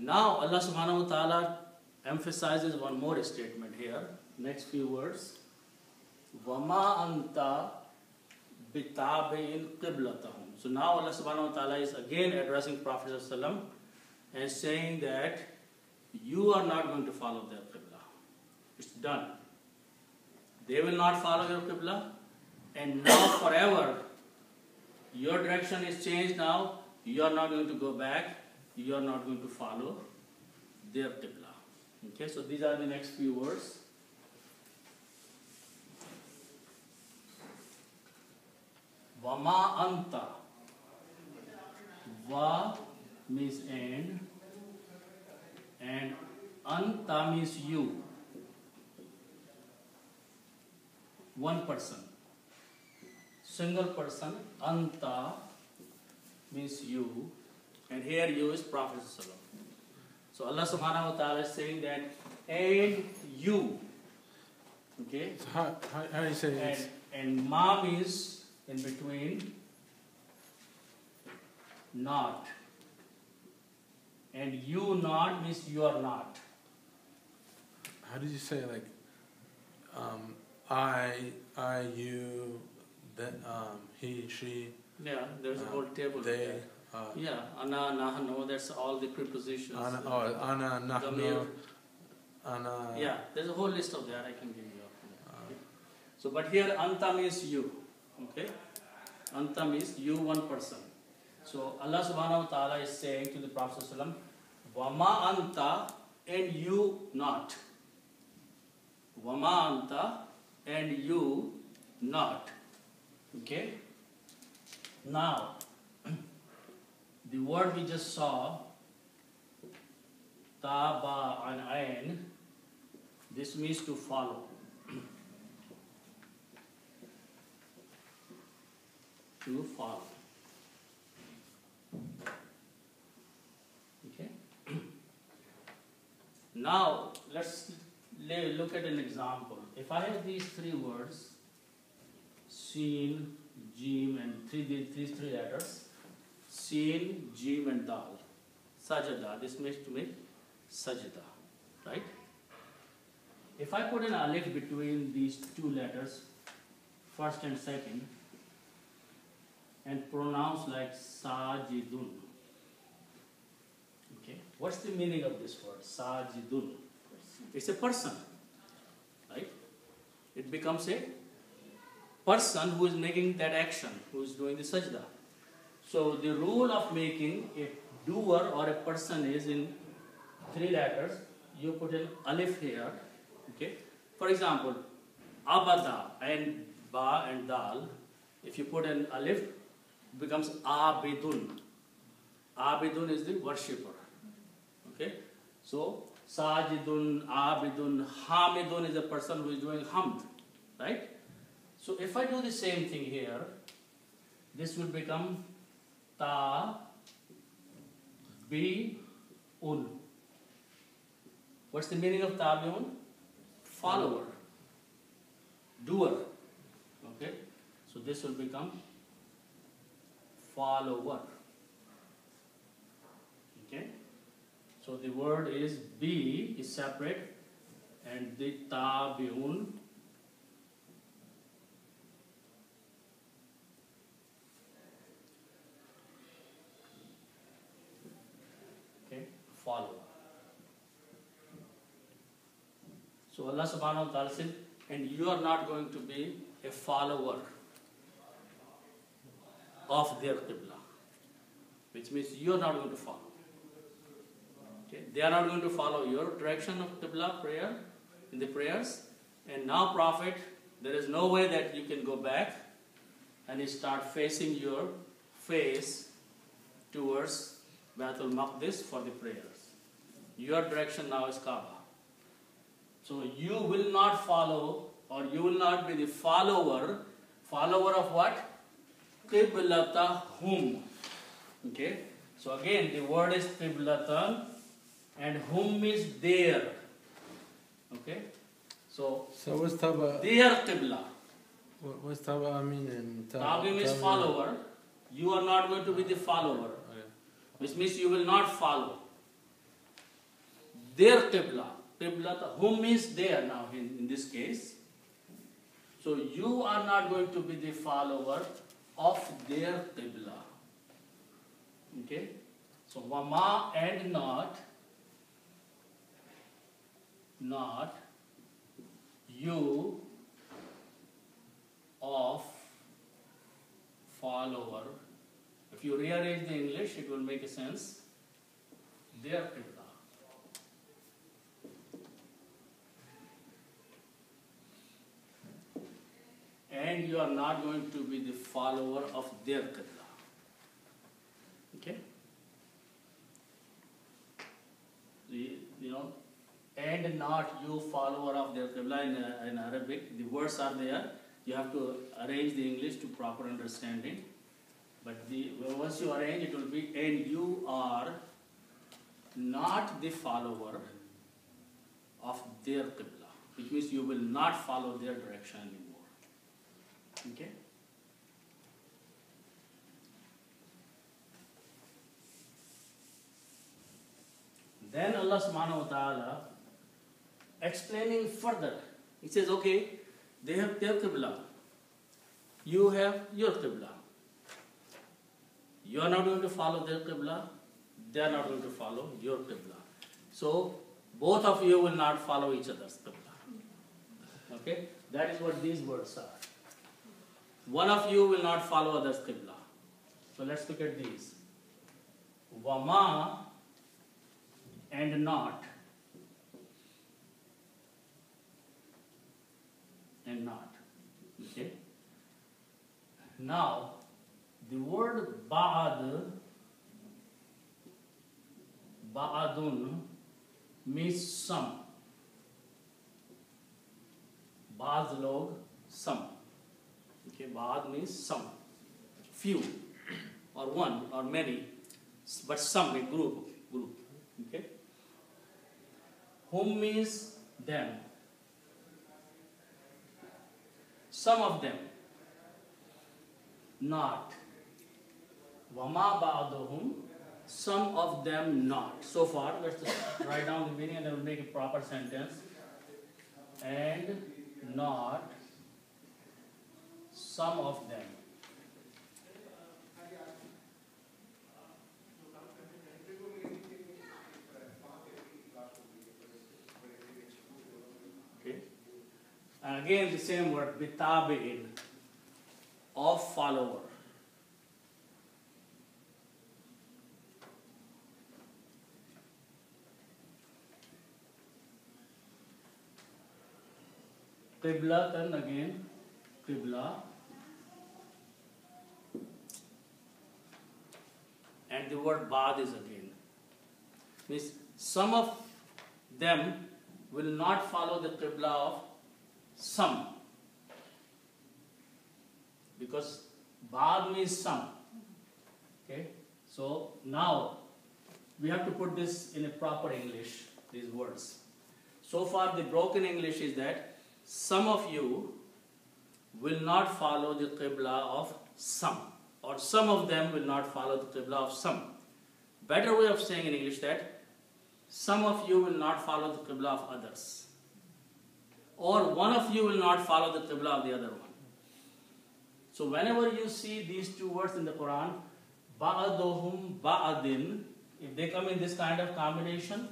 Now Allah subhanahu wa ta'ala emphasizes one more statement here. Next few words. وَمَا أَنْتَ بِتَابِعٍ قِبْلَتَهُمْ. So now Allah subhanahu wa ta'ala is again addressing Prophet ﷺ and saying that you are not going to follow their qibla. It's done. They will not follow your qibla, and now forever your direction is changed now. You are not going to go back. You are not going to follow their qibla. Okay, so these are the next few words. Vama anta. Va means and anta means you. One person. Single person. Anta means you. And here you is Prophet ﷺ. So Allah subhanahu wa ta'ala is saying that, and you. Okay? So how do you say it? And ma means in between, not. And you not means you are not. How did you say like I, you, that, he, she? Yeah, there's a whole table. They. Yeah, ana, nahnu, that's all the prepositions. Ana, nahnu, ana. Yeah, there's a whole list of that I can give you. Okay. So, but here anta means you. Okay? Anta means you, one person. So Allah subhanahu wa ta'ala is saying to the Prophet ﷺ, Wama anta, and you not. Wama anta, and you not. Okay? Now, the word we just saw, ta, ba, and ain, this means to follow. To follow. Okay? Now, let's look at an example. If I have these three words, Seen, Jim, and these three letters, Seen, Jim, and Dal. Sajada. This makes to me Sajda. Right? If I put an alif between these two letters, first and second, and pronounce like Sajidun. Okay? What's the meaning of this word? Sajidun. It's a person. Right? It becomes a person who is making that action, who is doing the sajda. So the rule of making a doer or a person is in three letters. You put an alif here. Okay. For example, abada and ba and dal. If you put an alif, it becomes abidun. Abidun is the worshipper. Okay. So sajidun, abidun, hamidun is a person who is doing hamd. Right. So if I do the same thing here, this will become ta, bi, un. What's the meaning of tabi'un? Follower, doer. Okay, so this will become follower. Okay, so the word is bi is separate, and the tabi'un. Follower. So Allah subhanahu wa ta'ala said, and you are not going to be a follower of their qibla, which means you are not going to follow. Okay? They are not going to follow your direction of qibla prayer in the prayers. And now, Prophet, there is no way that you can go back and you start facing your face towards Baitul Maqdis for the prayers. Your direction now is Kaaba. So you will not follow, or you will not be the follower. Follower of what? Qiblatahum. Okay. So again, the word is qiblatan, and hum is there. Okay. So what's taba? Their qibla. What's taba mean in Tabi means follower. You are not going to be the follower, which means you will not follow. their qibla. Qibla, whom means there now in this case. So you are not going to be the follower of their qibla. Okay? So wama and not you of follower. If you rearrange the English, it will make a sense. Their qibla. And you are not going to be the follower of their qibla. Okay? You know, and not you follower of their qibla in Arabic. The words are there. You have to arrange the English to proper understanding. But once you arrange, it will be, and you are not the follower of their qibla, which means you will not follow their direction anymore. Okay? Then Allah subhanahu wa ta'ala explaining further. He says, okay, they have their qibla. You have your qibla. You are not going to follow their qibla. They are not going to follow your qibla. So, both of you will not follow each other's qibla. Okay? That is what these words are. One of you will not follow others' qibla. So, let's look at these. Wama and not. And not. Okay? Now, the word ba'ad, ba'adun, means some. Ba'ad log, some. Okay, ba'ad means some. Few, or one, or many, but some, a group. Okay? Whom means them. Some of them. Not. Wama ba'aduhum, some of them not. So far, let's just write down the meaning and then we'll make a proper sentence. And not some of them. Okay. And again the same word, bitabi'in, of follower. Qibla, then again, qibla. And the word ba'ad is again. Means some of them will not follow the qibla of some. Because ba'ad means some. Okay? So now we have to put this in a proper English, these words. So far the broken English is that some of you will not follow the qibla of some, or some of them will not follow the qibla of some. Better way of saying in English that some of you will not follow the qibla of others, or one of you will not follow the qibla of the other one. So whenever you see these two words in the Quran, ba'aduhum, ba'adin, if they come in this kind of combination,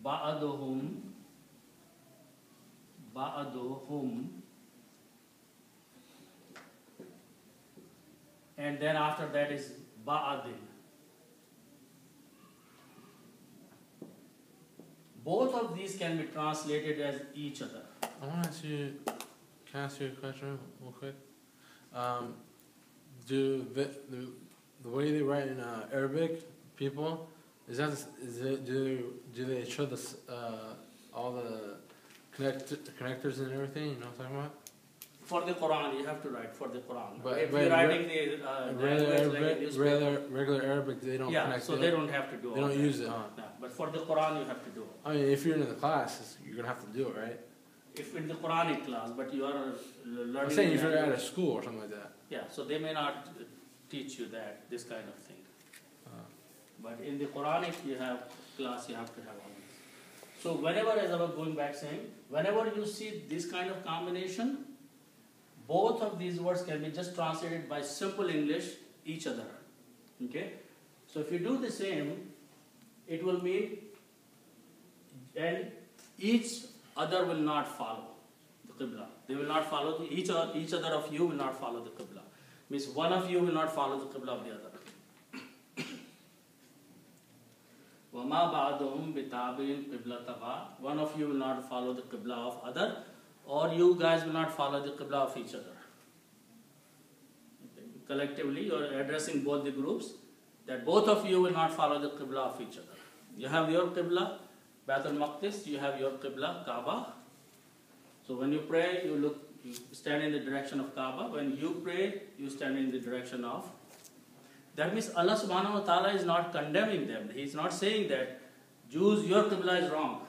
ba'aduhum, ba'aduhum, and then after that is ba'adin. Both of these can be translated as each other. I want to ask you, can I ask you a question real quick? Do the way they write in Arabic, people, do they show this all the connectors and everything? You know what I'm talking about? For the Quran, you have to write for the Quran. But if you're writing the regular Arabic, they don't connect. So they don't have to do it. They don't use it, huh? Yeah, but for the Quran, you have to do it. I mean, if you're in the class, you're gonna have to do it, right? If in the Quranic class, but you are learning. I'm saying if you're at a school or something like that. Yeah, so they may not teach you this kind of thing. But in the Quranic you have class, you have to have all this. So whenever, as I was going back saying, whenever you see this kind of combination, both of these words can be just translated by simple English, each other. Okay? So if you do the same, it will mean, and each other will not follow the Qibla. They will not follow, each other of you will not follow the Qibla. Means one of you will not follow the Qibla of the other. وَمَا بَعْدُهُمْ بِتَابِعٍ قِبْلَتَهَا. One of you will not follow the Qibla of other, or you guys will not follow the Qibla of each other. Okay. Collectively, you are addressing both the groups, that both of you will not follow the Qibla of each other. You have your Qibla, Baitul Maqdis, you have your Qibla, Kaaba. So when you pray, you stand in the direction of Kaaba. When you pray, you stand in the direction of. That means Allah subhanahu wa ta'ala is not condemning them. He is not saying that Jews, your Qibla is wrong.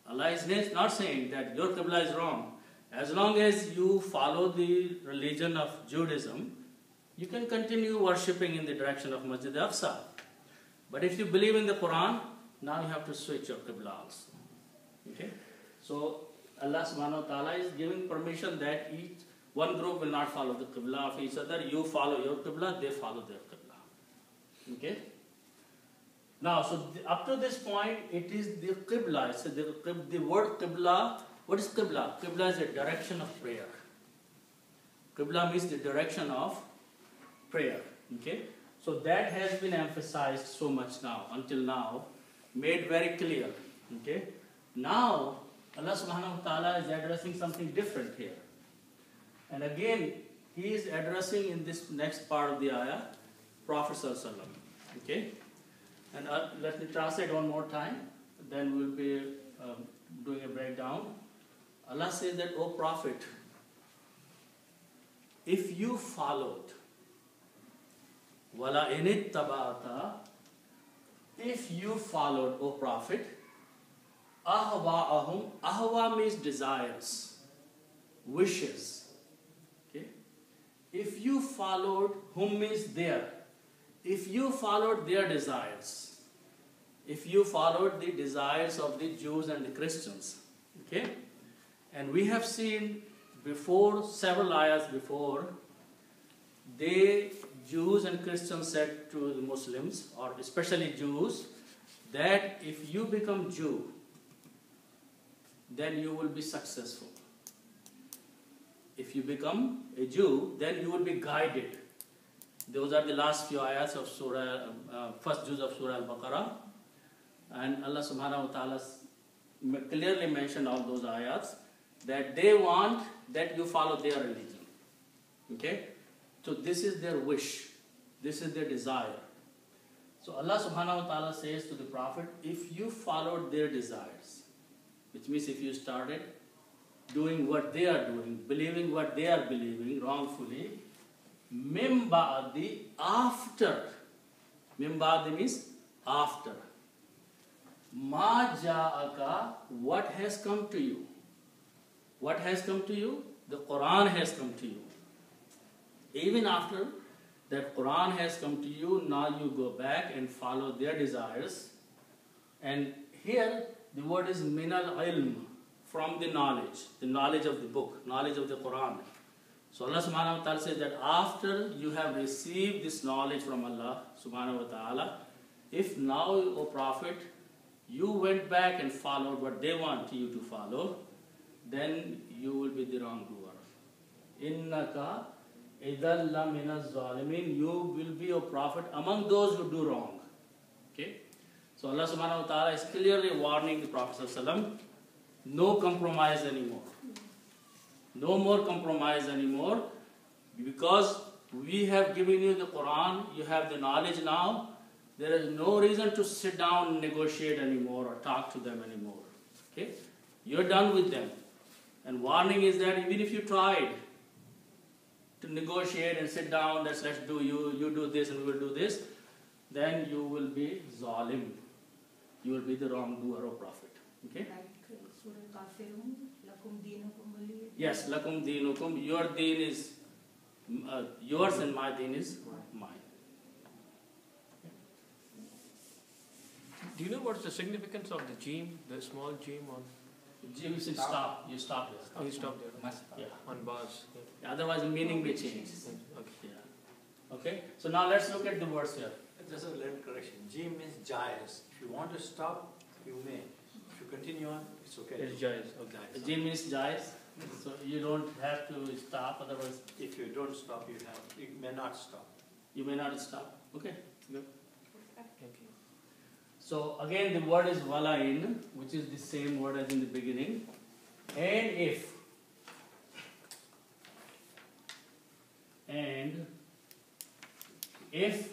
Allah is not saying that your Qibla is wrong. As long as you follow the religion of Judaism, you can continue worshipping in the direction of Masjid al-Aqsa. But if you believe in the Quran, now you have to switch your Qibla also. Okay? So Allah subhanahu wa ta'ala is giving permission that one group will not follow the Qibla of each other. You follow your Qibla, they follow their Qibla. Okay? Now, so up to this point, it is the Qibla. So the word Qibla, what is Qibla? Qibla is a direction of prayer. Qibla means the direction of prayer. Okay? So that has been emphasized so much now, until now, made very clear. Okay? Now, Allah subhanahu wa ta'ala is addressing something different here. And again, he is addressing in this next part of the ayah, Prophet sallallahu alaihi wasallam. Okay? And let me translate one more time, then we'll be doing a breakdown. Allah says that, O Prophet, if you followed, wala init tabata, if you followed, O Prophet, ahwa'ahum, ahwa means desires, wishes. Okay? If you followed, whom means their. If you followed their desires, if you followed the desires of the Jews and the Christians, okay? And we have seen before, several ayahs before, they, Jews and Christians, said to the Muslims, or especially Jews, that if you become Jew, then you will be successful. If you become a Jew, then you will be guided. Those are the last few ayats of first juz of Surah Al-Baqarah. And Allah subhanahu wa ta'ala clearly mentioned all those ayats, that they want that you follow their religion. Okay? So this is their wish. This is their desire. So Allah subhanahu wa ta'ala says to the Prophet, if you followed their desires, which means if you started doing what they are doing, believing what they are believing wrongfully, Mim ba'di, after. Mim ba'di means after. Ma ja'aka, what has come to you? What has come to you? The Quran has come to you. Even after that Quran has come to you, now you go back and follow their desires. And here the word is minal ilm, from the knowledge of the book, knowledge of the Quran. So Allah subhanahu wa ta'ala says that after you have received this knowledge from Allah subhanahu wa ta'ala, if now, O Prophet, you went back and followed what they want you to follow, then you will be the wrongdoer. Innaka idhal la minaz zalimin, you will be, O Prophet, among those who do wrong. Okay? So Allah subhanahu wa ta'ala is clearly warning the Prophet sallallahu alaihi wasallam, no compromise anymore. No more compromise anymore, because we have given you the Quran, you have the knowledge now. There is no reason to sit down and negotiate anymore or talk to them anymore. Okay? You're done with them. And warning is that even if you tried to negotiate and sit down, let's do you do this and we will do this, then you will be zalim. You will be the wrongdoer, O Prophet. Okay? Like Surah Kafirun, lakum dinukum waliya. Yes, lakum dinukum. Your deen is yours and my deen is mine. Do you know what's the significance of the jim, the small jim on? You should stop. You stop there. Oh, you stop there. Yeah. On bars. Otherwise, the meaning may change. Okay. Yeah. Okay. So now let's look at the words here. Just a little correction. Jim means jais. If you want to stop, you may. If you continue on, it's okay. It's jais. Okay. Jais. Jim means jais. So you don't have to stop. Otherwise, If you don't stop, you may not stop. you may not stop. Okay. Good. Thank you. So again, the word is walain, which is the same word as in the beginning. And if. And if.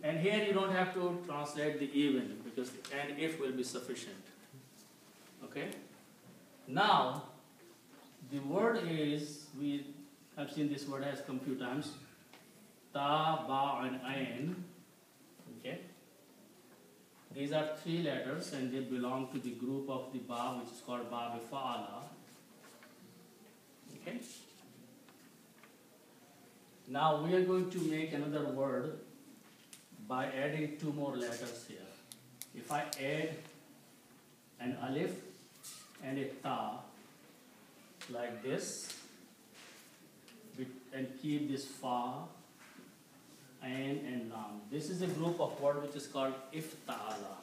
And here you don't have to translate the even, because and if will be sufficient. Okay? Now, the word is, we have seen this word has come few times. Ta, ba, and ain. Okay? These are three letters and they belong to the group of the ba, which is called ba bifa'ala. Okay? Now we are going to make another word by adding two more letters here. If I add an alif and a ta like this, and keep this fa, ain and lam. This is a group of words which is called ifta'ala.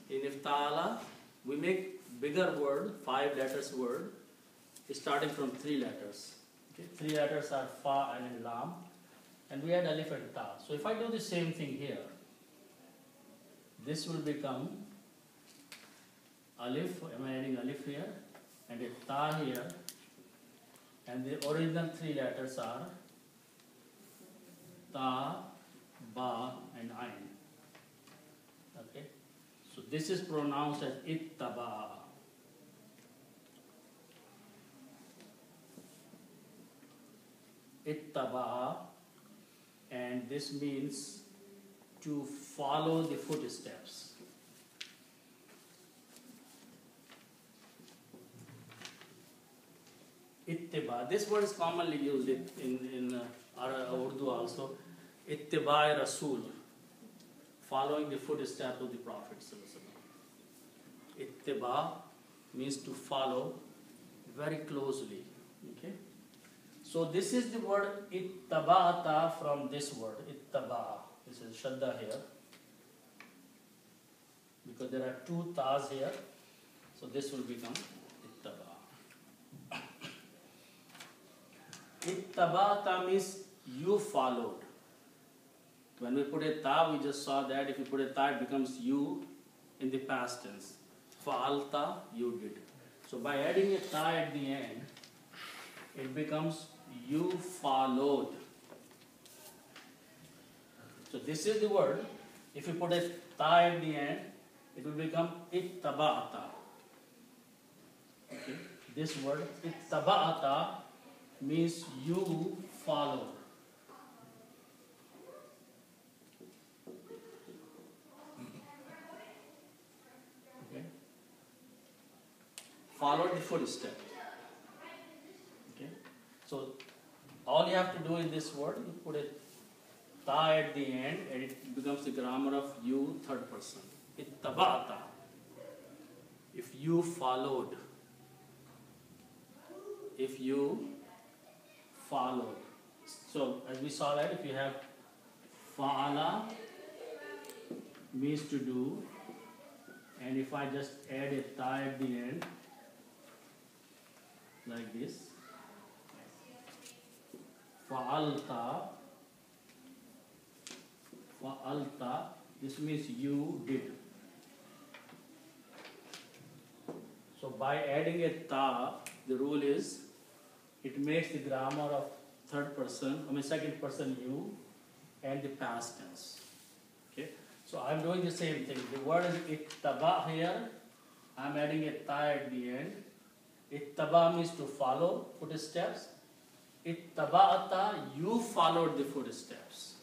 In ifta'ala, we make bigger word, 5 letters word, starting from 3 letters. Okay? 3 letters are fa and lam, and we add alif and ta. So if I do the same thing here, this will become alif, am I adding alif here, and a ta here, and the original 3 letters are ta, ba, and ain. Okay? So this is pronounced as ittaba. Ittaba, and this means to follow the footsteps. Ittiba. This word is commonly used in Urdu also. Ittiba Rasul, following the footsteps of the Prophet. Ittiba means to follow very closely. Okay. So this is the word ittaba'ata from this word ittaba. This is shadda here because there are 2 tas here. So this will become ittaba. Ittaba'ata means you followed. When we put a ta, we just saw that if you put a ta, it becomes you in the past tense. Fa'alta, you did. So by adding a ta at the end, it becomes you followed. So this is the word. If you put a ta at the end, it will become ittaba'ata. Okay. This word ittaba'ata means you followed. Okay. Followed the footstep. Okay. So all you have to do in this word, you put a ta at the end and it becomes the grammar of you, third person. Ittaba'ata. If you followed. If you followed. So as we saw that, if you have fa'ala means to do, and if I just add a ta at the end, like this, fa'alta, this means you did. So by adding a ta, the rule is, it makes the grammar of second person you, and the past tense. Okay? So I'm doing the same thing. The word is ittaba here. I'm adding a ta at the end. Ittaba means to follow footsteps. Ittaba'ata, you followed the footsteps.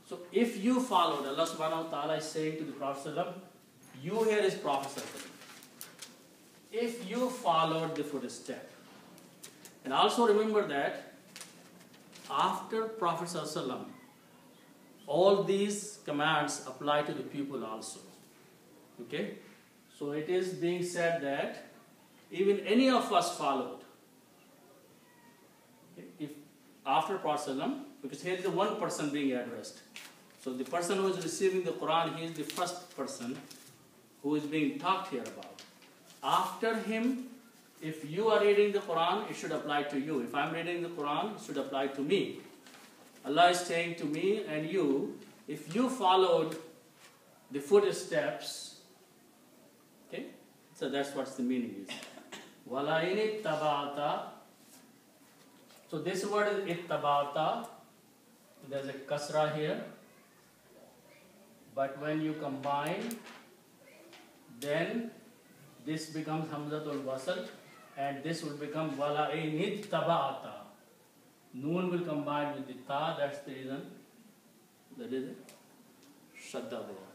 So if you followed, Allah subhanahu wa ta'ala is saying to the Prophet ﷺ, you here is Prophet ﷺ. If you followed the footstep. And also remember that after Prophet ﷺ, all these commands apply to the pupil also. Okay? So it is being said that even any of us followed. Okay? If after Prophet ﷺ, because here is the one person being addressed. So the person who is receiving the Quran, he is the first person who is being talked here about. After him, if you are reading the Quran, it should apply to you. If I am reading the Quran, it should apply to me. Allah is saying to me and you, if you followed the footsteps, okay? So that's what the meaning is. Wala in ittaba'ta. So this word is ittaba'ta. There's a kasra here. But when you combine, then this becomes Hamzatul Wasl, and this will become Wala in ittaba'ta. Noon will combine with the ta, that's the reason. That is it. Shadda there.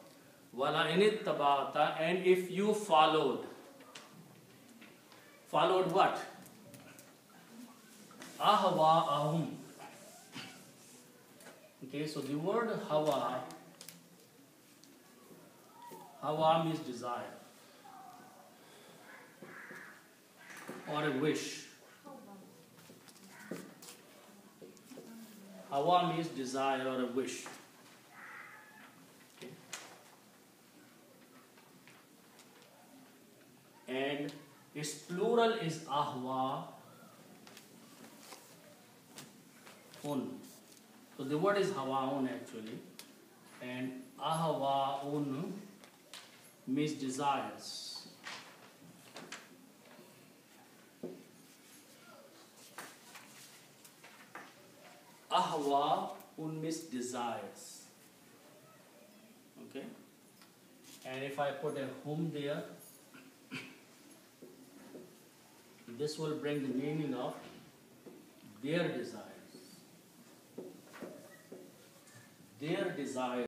Wala in ittaba'ta, and if you followed. Followed what? Ahwa'ahum. Okay, so the word hawa, hawa means desire or a wish. Hawa means desire or a wish. Okay. And its plural is ahwa un. So the word is hawaun actually, and ahwaun means desires. Ahwaun means desires. Okay, and if I put a hum there, this will bring the meaning of their desires. Their desires.